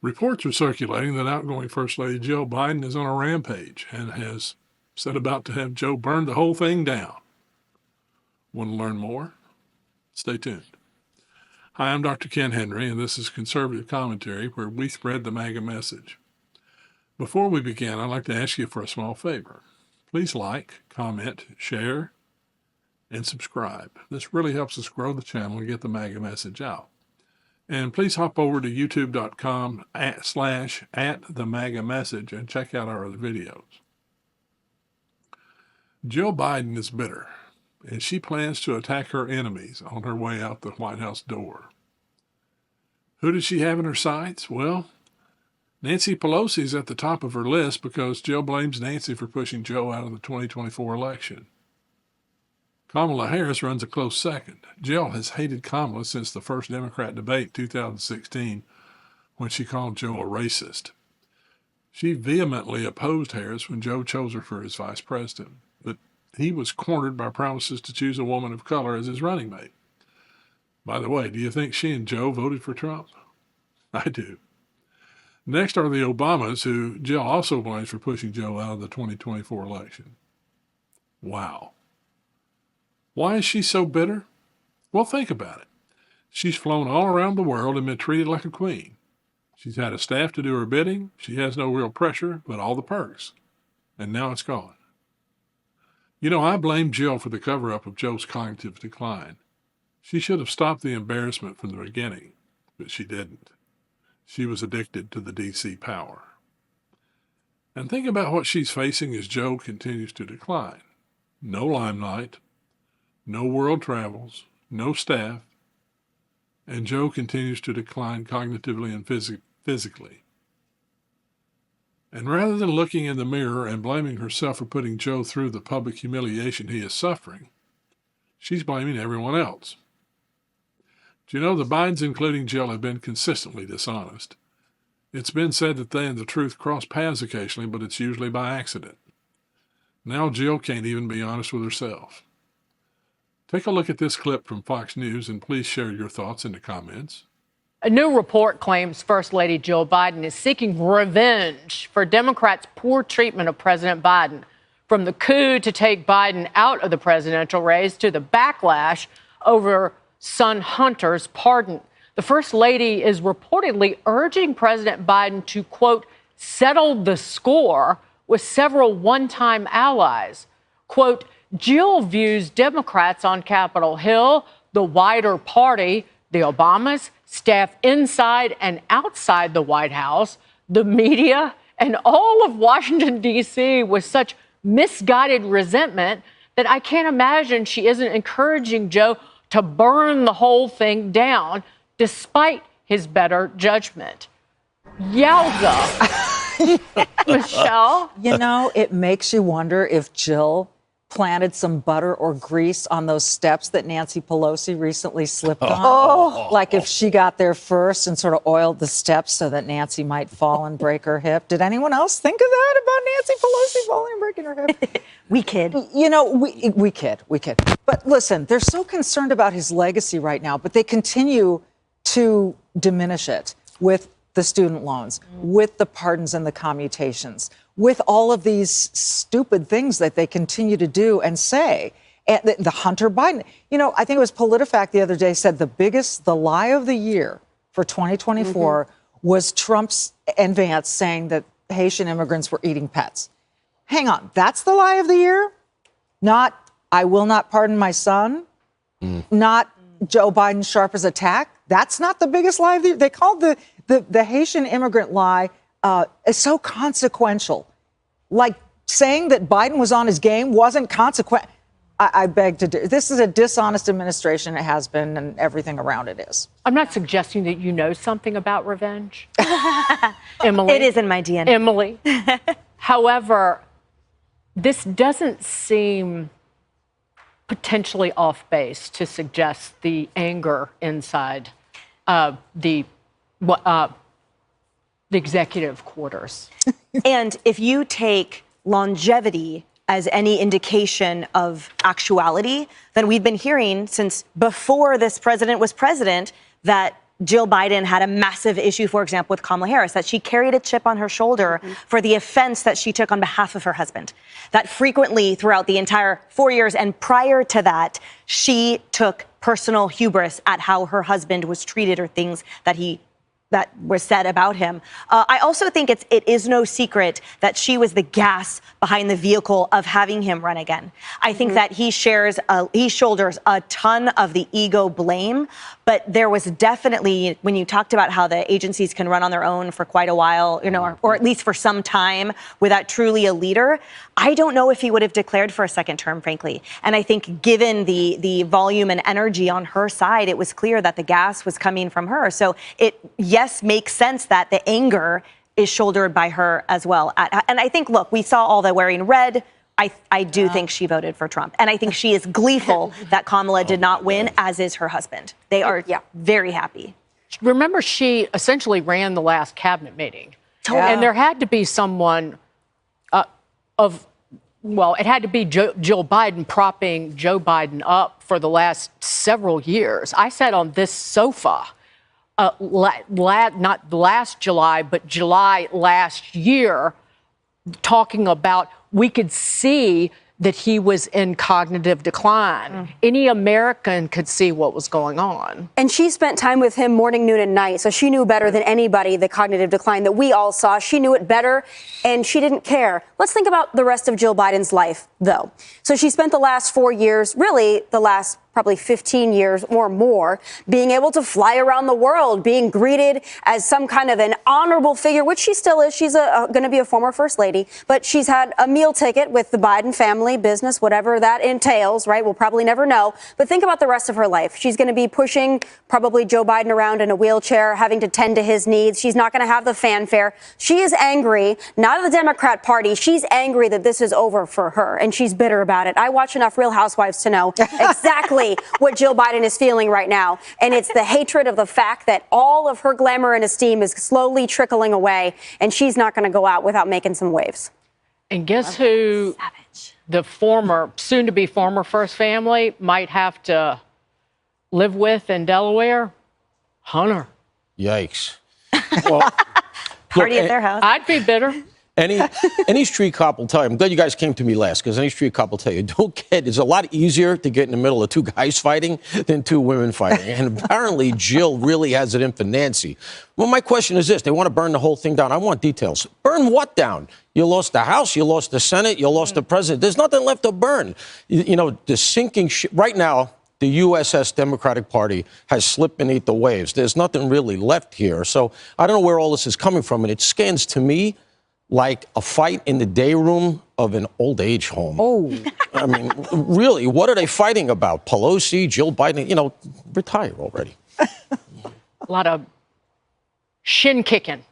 Reports are circulating that outgoing First Lady Jill Biden is on a rampage and has set about to have Joe burn the whole thing down. Want to learn more? Stay tuned. Hi, I'm Dr. Ken Henry, and this is Conservative Commentary, where we spread the MAGA message. Before we begin, I'd like to ask you for a small favor. Please like, comment, share, and subscribe. This really helps us grow the channel and get the MAGA message out. And please hop over to youtube.com/@the-MAGA-message and check out our other videos. Jill Biden is bitter, and she plans to attack her enemies on her way out the White House door. Who does she have in her sights? Well, Nancy Pelosi is at the top of her list because Jill blames Nancy for pushing Joe out of the 2024 election. Kamala Harris runs a close second. Jill has hated Kamala since the first Democrat debate in 2016 when she called Joe a racist. She vehemently opposed Harris when Joe chose her for his vice president, but he was cornered by promises to choose a woman of color as his running mate. By the way, do you think she and Joe voted for Trump? I do. Next are the Obamas, who Jill also blames for pushing Joe out of the 2024 election. Wow. Why is she so bitter? Well, think about it. She's flown all around the world and been treated like a queen. She's had a staff to do her bidding. She has no real pressure, but all the perks. And now it's gone. You know, I blame Jill for the cover-up of Joe's cognitive decline. She should have stopped the embarrassment from the beginning, but she didn't. She was addicted to the D.C. power. And think about what she's facing as Joe continues to decline. No limelight, no world travels, no staff, and Joe continues to decline cognitively and physically. And rather than looking in the mirror and blaming herself for putting Joe through the public humiliation he is suffering, she's blaming everyone else. Do you know the Bidens, including Jill, have been consistently dishonest? It's been said that they and the truth cross paths occasionally, but it's usually by accident. Now Jill can't even be honest with herself. Take a look at this clip from Fox News and please share your thoughts in the comments. A new report claims First Lady Jill Biden is seeking revenge for Democrats' poor treatment of President Biden. From the coup to take Biden out of the presidential race to the backlash over son Hunter's pardon. The First Lady is reportedly urging President Biden to, quote, settle the score with several one-time allies. Quote, Jill views Democrats on Capitol Hill, the wider party, the Obamas, staff inside and outside the White House, the media, and all of Washington, D.C. with such misguided resentment that I can't imagine she isn't encouraging Joe to burn the whole thing down despite his better judgment. Yowza. Michelle? You know, it makes you wonder if Jill planted some butter or grease on those steps that Nancy Pelosi recently slipped on. Oh. Like if she got there first and sort of oiled the steps so that Nancy might fall and break her hip. Did anyone else think of that about Nancy Pelosi falling and breaking her hip? We kid. You know, we kid. But listen, they're so concerned about his legacy right now, but they continue to diminish it with the student loans, with the pardons and the commutations, with all of these stupid things that they continue to do and say. And the Hunter Biden, you know, I think it was PolitiFact the other day said the lie of the year for 2024 was Trump's and Vance saying that Haitian immigrants were eating pets. Hang on, that's the lie of the year? Not, I will not pardon my son? Not Joe Biden sharp as a tack? That's not the biggest lie of the year. They called the Haitian immigrant lie is so consequential. Like saying that Biden was on his game wasn't consequent. I beg to do. This is a dishonest administration. It has been, and everything around it is. I'm not suggesting that you know something about revenge. Emily. It is in my DNA. Emily. However, this doesn't seem potentially off base to suggest the anger inside the executive quarters. And if you take longevity as any indication of actuality, then we've been hearing since before this president was president that Jill Biden had a massive issue, for example, with Kamala Harris, that she carried a chip on her shoulder for the offense that she took on behalf of her husband. That frequently throughout the entire 4 years and prior to that, she took personal hubris at how her husband was treated or things that was said about him. I also think it is no secret that she was the gas behind the vehicle of having him run again. I think that he shoulders a ton of the ego blame, but there was definitely, when you talked about how the agencies can run on their own for quite a while, or at least for some time without truly a leader, I don't know if he would have declared for a second term, frankly. And I think given the volume and energy on her side, it was clear that the gas was coming from her. So yes, makes sense that the anger is shouldered by her as well. And I think, look, we saw all the wearing red. I do think she voted for Trump. And I think she is gleeful that Kamala did not win, as is her husband. They are very happy. Remember, she essentially ran the last cabinet meeting. Totally. And there had to be someone it had to be Jill Biden propping Joe Biden up for the last several years. I sat on this sofa not last July, but July last year, talking about we could see that he was in cognitive decline. Any American could see what was going on. And she spent time with him morning, noon, and night. So she knew better than anybody the cognitive decline that we all saw. She knew it better, and she didn't care. Let's think about the rest of Jill Biden's life, though. So she spent the last 4 years, really the last probably 15 years or more, being able to fly around the world, being greeted as some kind of an honorable figure, which she still is. She's going to be a former first lady, but she's had a meal ticket with the Biden family, business, whatever that entails, right? We'll probably never know. But think about the rest of her life. She's going to be pushing probably Joe Biden around in a wheelchair, having to tend to his needs. She's not going to have the fanfare. She is angry, not at the Democrat Party. She's angry that this is over for her, and she's bitter about it. I watch enough Real Housewives to know exactly what Jill Biden is feeling right now. And it's the hatred of the fact that all of her glamour and esteem is slowly trickling away, and she's not going to go out without making some waves. And guess who the soon-to-be former first family might have to live with in Delaware? Hunter. Yikes. Well, Party at their house. I'd be bitter. Any street cop will tell you, I'm glad you guys came to me last, because any street cop will tell you, it's a lot easier to get in the middle of two guys fighting than two women fighting. And apparently Jill really has it in for Nancy. Well, my question is this. They want to burn the whole thing down. I want details. Burn what down? You lost the House, you lost the Senate, you lost the president. There's nothing left to burn. The sinking ship. Right now, the USS Democratic Party has slipped beneath the waves. There's nothing really left here. So I don't know where all this is coming from. And it scans to me like a fight in the day room of an old age home. Oh. I mean, really, what are they fighting about? Pelosi, Jill Biden, retire already. A lot of shin kicking.